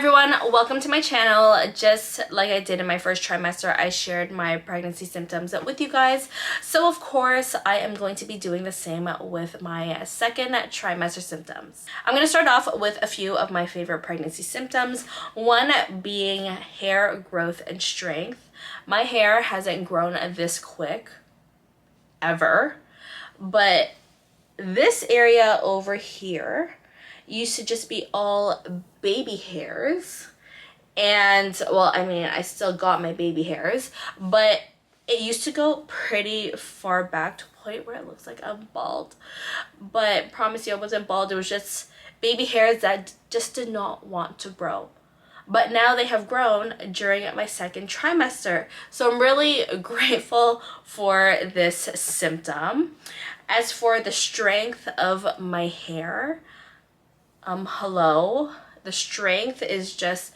everyone, welcome to my channel. Just like I did in my first trimester, I shared my pregnancy symptoms with you guys. So of course, I am going to be doing the same with my second trimester symptoms. I'm going to start off with a few of my favorite pregnancy symptoms. One being hair growth and strength. My hair hasn't grown this quick ever, but this area over here used to just be all baby hairs, and well, I mean, I still got my baby hairs, but it used to go pretty far back to a point where it looks like I'm bald. But promise you, I wasn't bald. It was just baby hairs that just did not want to grow. But now they have grown during my second trimester, so I'm really grateful for this symptom. As for the strength of my hair, hello, the strength is just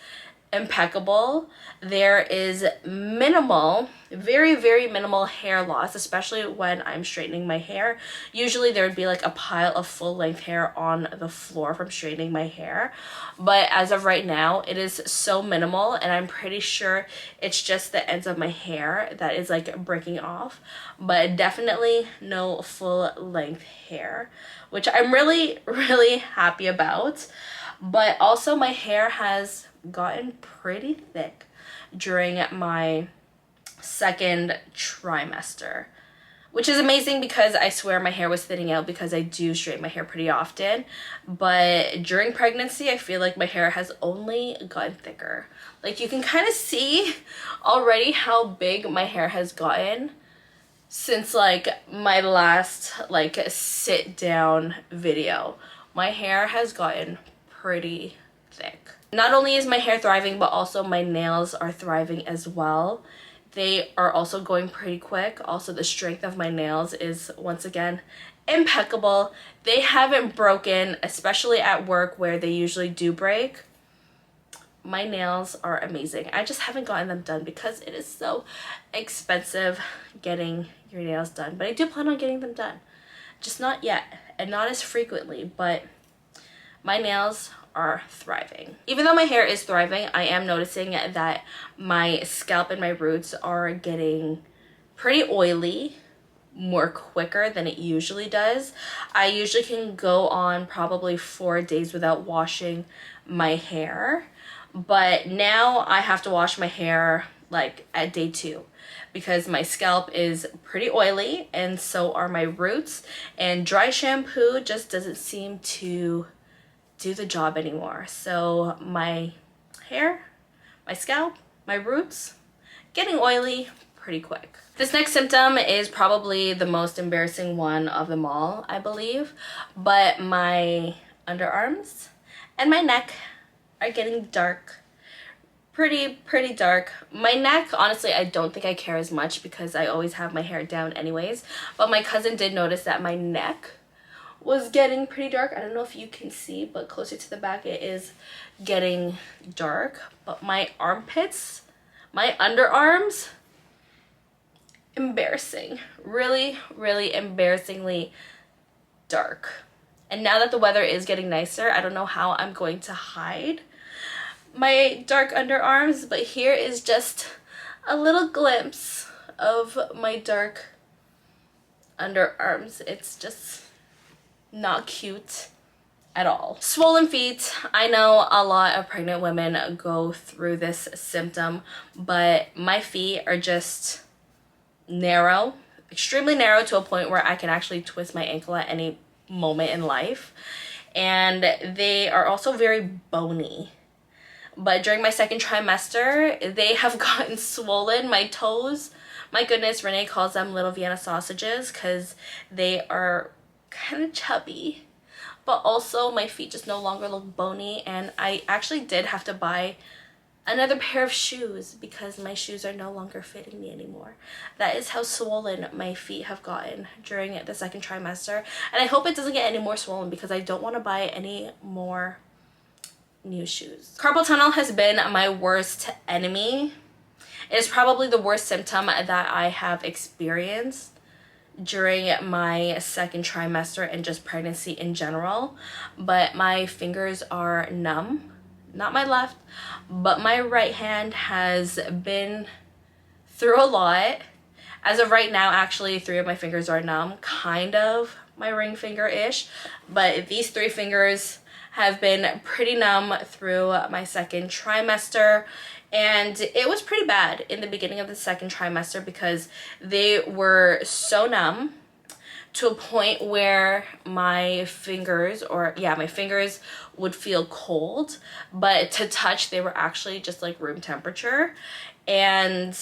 impeccable. There is minimal, very minimal hair loss, especially when I'm straightening my hair. Usually there would be like a pile of full-length hair on the floor from straightening my hair, but as of right now it is so minimal, and I'm pretty sure it's just the ends of my hair that is like breaking off, but definitely no full-length hair, which I'm really happy about. But also my hair has gotten pretty thick during my second trimester, which is amazing because I swear my hair was thinning out because I do straighten my hair pretty often. But during pregnancy, I feel like my hair has only gotten thicker. Like, you can kind of see already how big my hair has gotten since like my last like sit down video. My hair has gotten pretty thick. Not only is my hair thriving, but also my nails are thriving as well. They are also going pretty quick. Also, the strength of my nails is once again impeccable. They haven't broken, especially at work where they usually do break. My nails are amazing. I just haven't gotten them done because it is so expensive getting your nails done. But I do plan on getting them done. Just not yet, and not as frequently, but my nails are thriving. Even though my hair is thriving, I am noticing that my scalp and my roots are getting pretty oily more quicker than it usually does. I usually can go on probably 4 days without washing my hair, but now I have to wash my hair like at day 2 because my scalp is pretty oily and so are my roots, and dry shampoo just doesn't seem to do the job anymore. So my hair, my scalp, my roots getting oily pretty quick. This next symptom is probably the most embarrassing one of them all, I believe, but my underarms and my neck are getting dark. Pretty dark. My neck, honestly, I don't think I care as much because I always have my hair down anyways, but my cousin did notice that my neck was getting pretty dark. I don't know if you can see, but closer to the back it is getting dark. But my armpits, my underarms, embarrassing. Really embarrassingly dark. And now that the weather is getting nicer, I don't know how I'm going to hide my dark underarms, but here is just a little glimpse of my dark underarms. It's just not cute at all. Swollen feet. I know a lot of pregnant women go through this symptom, but my feet are just narrow, extremely narrow, to a point where I can actually twist my ankle at any moment in life. And they are also very bony. But during my second trimester, they have gotten swollen. My toes, my goodness, Renee calls them little Vienna sausages because they are kind of chubby, but also my feet just no longer look bony, and I actually did have to buy another pair of shoes because my shoes are no longer fitting me anymore. That is how swollen my feet have gotten during the second trimester, and I hope it doesn't get any more swollen because I don't want to buy any more new shoes. Carpal tunnel has been my worst enemy. It is probably the worst symptom that I have experienced during my second trimester and just pregnancy in general, but my fingers are numb not my left, but my right hand has been through a lot. As of right now, actually, 3 of my fingers are numb, kind of my ring finger-ish, but these 3 fingers have been pretty numb through my second trimester, and it was pretty bad in the beginning of the second trimester because they were so numb to a point where my fingers, my fingers would feel cold, but to touch they were actually just like room temperature. And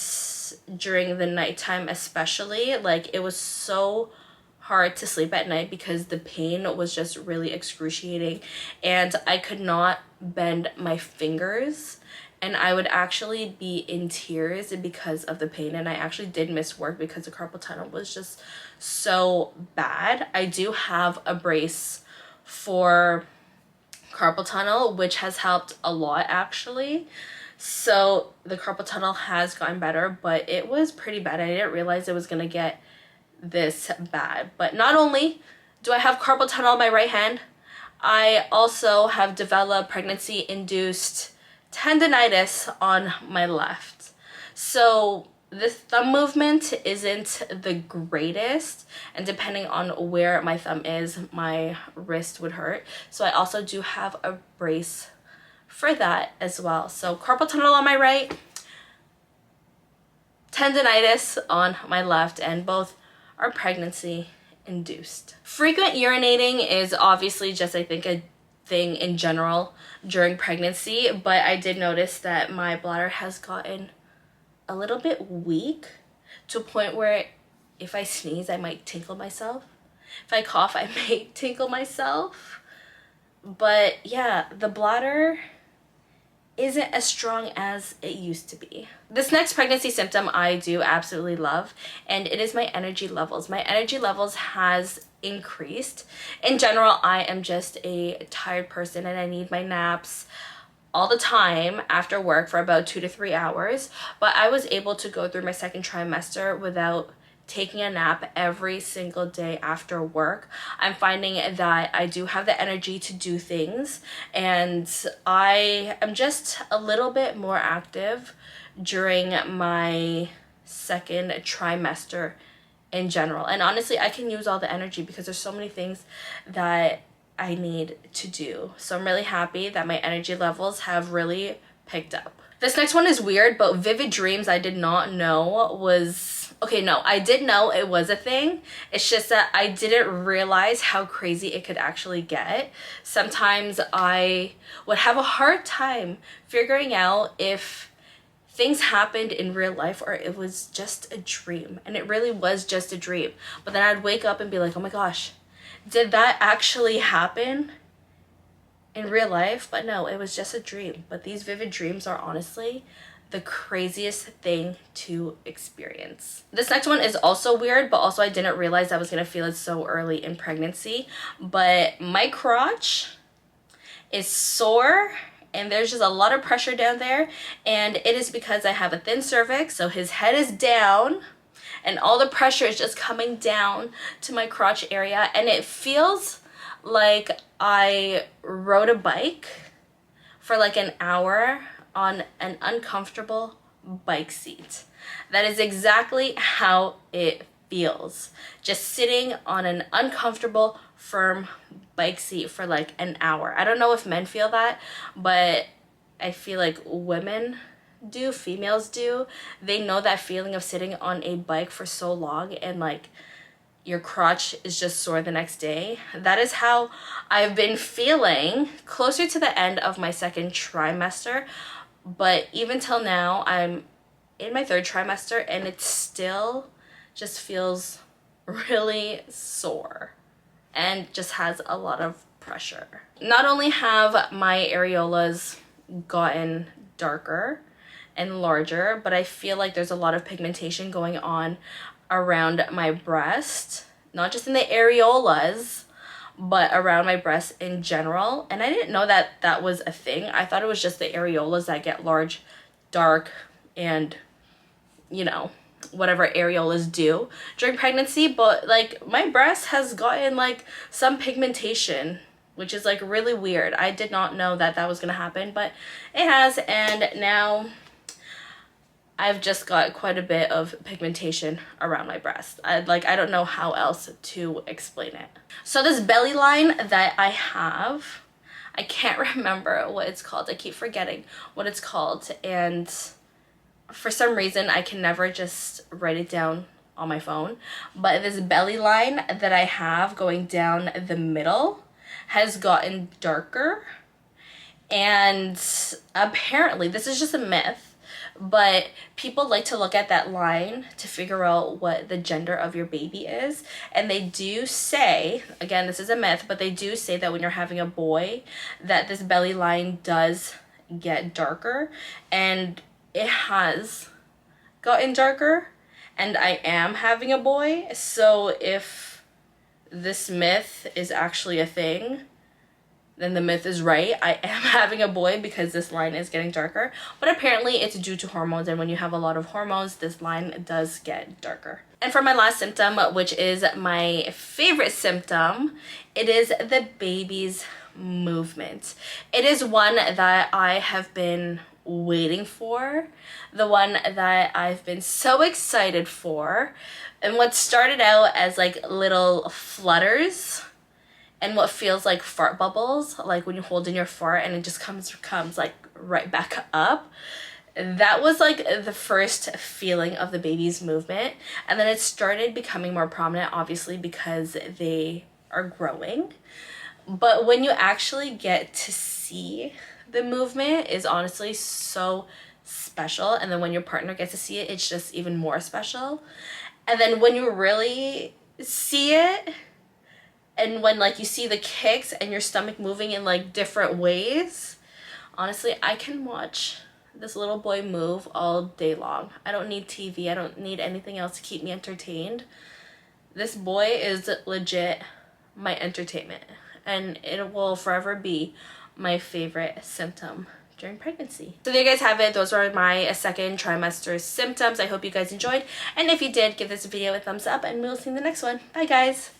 during the nighttime especially, like it was so hard to sleep at night because the pain was just really excruciating, and I could not bend my fingers, and I would actually be in tears because of the pain. And I actually did miss work because the carpal tunnel was just so bad. I do have a brace for carpal tunnel, which has helped a lot actually. So the carpal tunnel has gotten better, but it was pretty bad. I didn't realize it was gonna get this bad. But not only do I have carpal tunnel on my right hand, I also have developed pregnancy-induced tendonitis on my left. So the thumb movement isn't the greatest, and depending on where my thumb is, my wrist would hurt. So I also do have a brace for that as well. So carpal tunnel on my right, tendonitis on my left, and both are pregnancy induced. Frequent urinating is obviously just, I think, a thing in general during pregnancy, but I did notice that my bladder has gotten a little bit weak to a point where if I sneeze, I might tinkle myself. If I cough, I may tinkle myself. But yeah, the bladder isn't as strong as it used to be. This next pregnancy symptom I do absolutely love, and it is my energy levels. My energy levels has increased. In general, I am just a tired person and I need my naps all the time after work for about 2 to 3 hours, but I was able to go through my second trimester without taking a nap every single day after work. I'm finding that I do have the energy to do things, and I am just a little bit more active during my second trimester in general. And honestly, I can use all the energy because there's so many things that I need to do. So I'm really happy that my energy levels have really picked up. This next one is weird, but vivid dreams I did not know was... Okay, no, I did know it was a thing. It's just that I didn't realize how crazy it could actually get. Sometimes I would have a hard time figuring out if things happened in real life or it was just a dream. And it really was just a dream. But then I'd wake up and be like, oh my gosh, did that actually happen in real life? But no, it was just a dream. But these vivid dreams are honestly the craziest thing to experience. This next one is also weird, but also I didn't realize I was gonna feel it so early in pregnancy. But my crotch is sore and there's just a lot of pressure down there, and it is because I have a thin cervix, so his head is down and all the pressure is just coming down to my crotch area, and it feels like I rode a bike for like an hour on an uncomfortable bike seat. That is exactly how it feels. Just sitting on an uncomfortable, firm bike seat for like an hour. I don't know if men feel that, but I feel like women do, females do. They know that feeling of sitting on a bike for so long and like your crotch is just sore the next day. That is how I've been feeling closer to the end of my second trimester. But even till now, I'm in my third trimester and it still just feels really sore and just has a lot of pressure. Not only have my areolas gotten darker and larger, but I feel like there's a lot of pigmentation going on around my breast, not just in the areolas, but around my breast in general. And I didn't know that that was a thing. I thought it was just the areolas that get large, dark, and you know, whatever areolas do during pregnancy. But like my breast has gotten like some pigmentation which is like really weird. I did not know that that was gonna happen, but it has, and now I've just got quite a bit of pigmentation around my breast. I don't know how else to explain it. So this belly line that I have, I can't remember what it's called. I keep forgetting what it's called, and for some reason I can never just write it down on my phone. But this belly line that I have going down the middle has gotten darker, and apparently this is just a myth, but people like to look at that line to figure out what the gender of your baby is. And they do say, again, this is a myth, but they do say that when you're having a boy, that this belly line does get darker, and it has gotten darker, and I am having a boy. So if this myth is actually a thing, then the myth is right. I am having a boy because this line is getting darker. But apparently it's due to hormones, and when you have a lot of hormones, this line does get darker. And for my last symptom, which is my favorite symptom, it is the baby's movement. It is one that I have been waiting for, the one that I've been so excited for. And what started out as like little flutters and what feels like fart bubbles, like when you hold in your fart and it just comes like right back up, that was like the first feeling of the baby's movement. And then it started becoming more prominent, obviously, because they are growing. But when you actually get to see the movement, is honestly so special. And then when your partner gets to see it, it's just even more special. And then when you really see it, and when like you see the kicks and your stomach moving in like different ways, honestly, I can watch this little boy move all day long. I don't need TV. I don't need anything else to keep me entertained. This boy is legit my entertainment, and it will forever be my favorite symptom during pregnancy. So there you guys have it. Those are my second trimester symptoms. I hope you guys enjoyed, and if you did, give this video a thumbs up, and we'll see you in the next one. Bye guys.